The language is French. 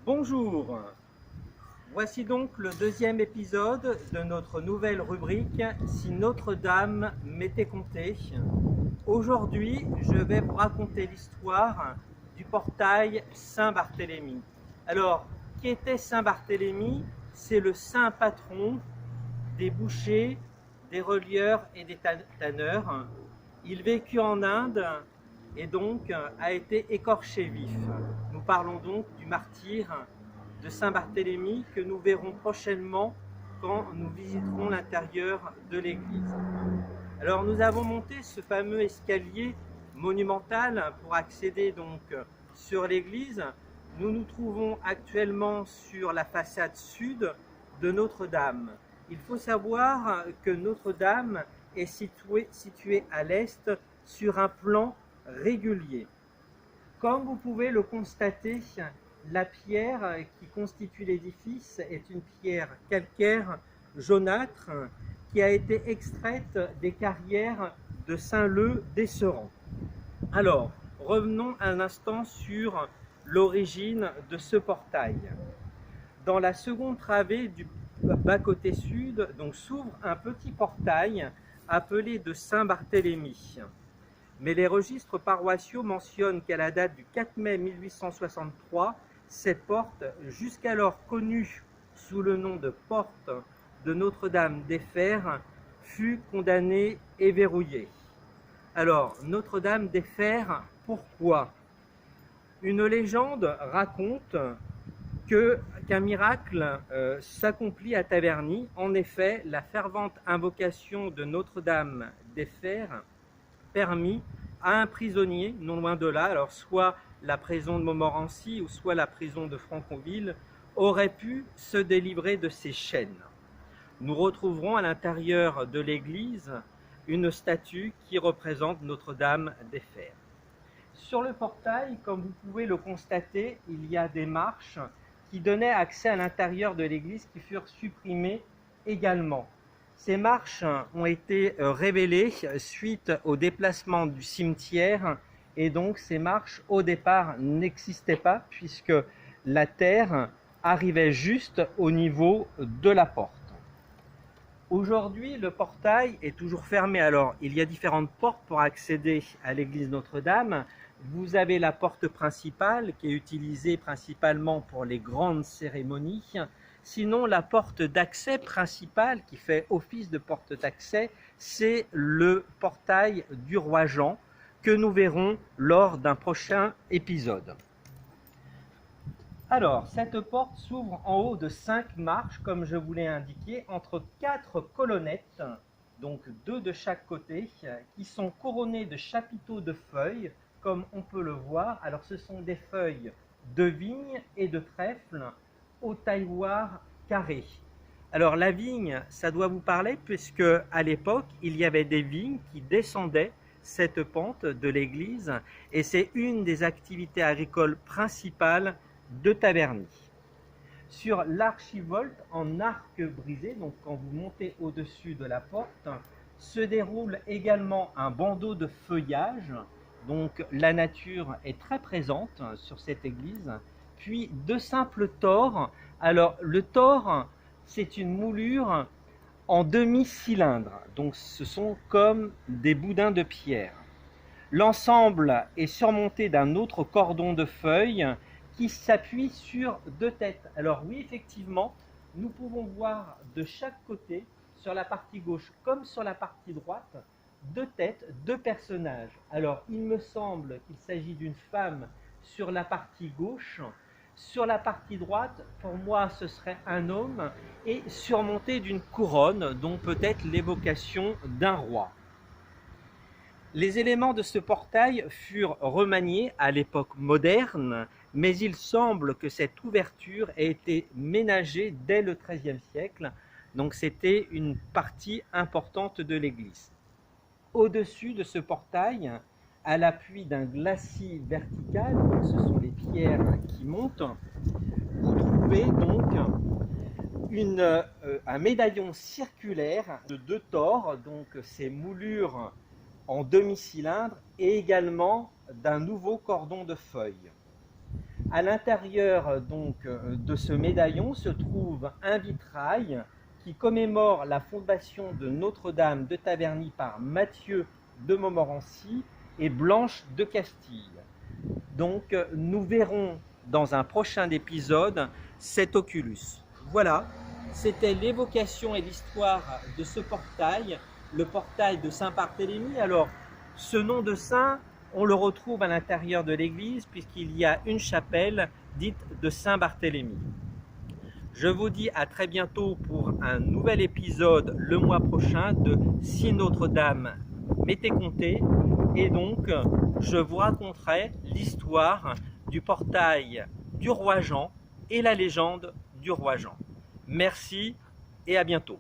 Bonjour, voici donc le deuxième épisode de notre nouvelle rubrique « Si Notre-Dame m'était contée ». Aujourd'hui, je vais vous raconter l'histoire du portail Saint-Barthélemy. Alors, qui était Saint-Barthélemy? C'est le saint patron des bouchers, des relieurs et des tanneurs. Il vécut en Inde et donc a été écorché vif. Nous parlons donc du martyr de Saint-Barthélemy que nous verrons prochainement quand nous visiterons l'intérieur de l'église. Alors nous avons monté ce fameux escalier monumental pour accéder donc sur l'église. Nous nous trouvons actuellement sur la façade sud de Notre-Dame. Il faut savoir que Notre-Dame est située à l'est sur un plan régulier. Comme vous pouvez le constater, la pierre qui constitue l'édifice est une pierre calcaire jaunâtre qui a été extraite des carrières de Saint-Leu d'Esserent. Alors, revenons un instant sur l'origine de ce portail. Dans la seconde travée du bas-côté sud, donc s'ouvre un petit portail appelé de Saint-Barthélemy. Mais les registres paroissiaux mentionnent qu'à la date du 4 mai 1863, cette porte, jusqu'alors connue sous le nom de porte de Notre-Dame des Fers, fut condamnée et verrouillée. Alors, Notre-Dame des Fers, pourquoi? Une légende raconte qu'un miracle s'accomplit à Taverny. En effet, la fervente invocation de Notre-Dame des Fers permit à un prisonnier, non loin de là, alors soit la prison de Montmorency ou soit la prison de Franconville, aurait pu se délivrer de ses chaînes. Nous retrouverons à l'intérieur de l'église une statue qui représente Notre-Dame des Fers. Sur le portail, comme vous pouvez le constater, il y a des marches qui donnaient accès à l'intérieur de l'église qui furent supprimées également. Ces marches ont été révélées suite au déplacement du cimetière et donc ces marches au départ n'existaient pas puisque la terre arrivait juste au niveau de la porte. Aujourd'hui, le portail est toujours fermé. Alors, il y a différentes portes pour accéder à l'église Notre-Dame. Vous avez la porte principale qui est utilisée principalement pour les grandes cérémonies. Sinon, la porte d'accès principale qui fait office de porte d'accès, c'est le portail du roi Jean que nous verrons lors d'un prochain épisode. Alors, cette porte s'ouvre en haut de 5 marches, comme je vous l'ai indiqué, entre 4 colonnettes, donc 2 de chaque côté, qui sont couronnées de chapiteaux de feuilles, comme on peut le voir. Alors, ce sont des feuilles de vigne et de trèfle au tailloir carré. Alors, la vigne, ça doit vous parler, puisque à l'époque, il y avait des vignes qui descendaient cette pente de l'église, et c'est une des activités agricoles principales de Taverny. Sur l'archivolte en arc brisé, donc quand vous montez au-dessus de la porte, se déroule également un bandeau de feuillage, donc la nature est très présente sur cette église, puis 2 simples tores. Alors le tore, c'est une moulure en demi-cylindre, donc ce sont comme des boudins de pierre. L'ensemble est surmonté d'un autre cordon de feuilles qui s'appuie sur 2 têtes. Alors oui, effectivement, nous pouvons voir de chaque côté, sur la partie gauche comme sur la partie droite, 2 têtes, 2 personnages. Alors il me semble qu'il s'agit d'une femme sur la partie gauche. Sur la partie droite, pour moi, ce serait un homme et surmonté d'une couronne, dont peut-être l'évocation d'un roi. Les éléments de ce portail furent remaniés à l'époque moderne, mais il semble que cette ouverture ait été ménagée dès le XIIIe siècle, donc c'était une partie importante de l'église. Au-dessus de ce portail, à l'appui d'un glacis vertical, donc ce sont les pierres qui montent, vous trouvez donc un médaillon circulaire de 2 tores, donc ces moulures en demi-cylindre, et également d'un nouveau cordon de feuilles. À l'intérieur donc de ce médaillon se trouve un vitrail qui commémore la fondation de Notre-Dame de Taverny par Mathieu de Montmorency et Blanche de Castille. Donc nous verrons dans un prochain épisode cet oculus. Voilà, c'était l'évocation et l'histoire de ce portail, le portail de Saint-Barthélemy. Alors, ce nom de saint, on le retrouve à l'intérieur de l'église puisqu'il y a une chapelle dite de Saint-Barthélemy. Je vous dis à très bientôt pour un nouvel épisode le mois prochain de Si Notre-Dame m'était comptée. Et donc, je vous raconterai l'histoire du portail du roi Jean et la légende du roi Jean. Merci et à bientôt.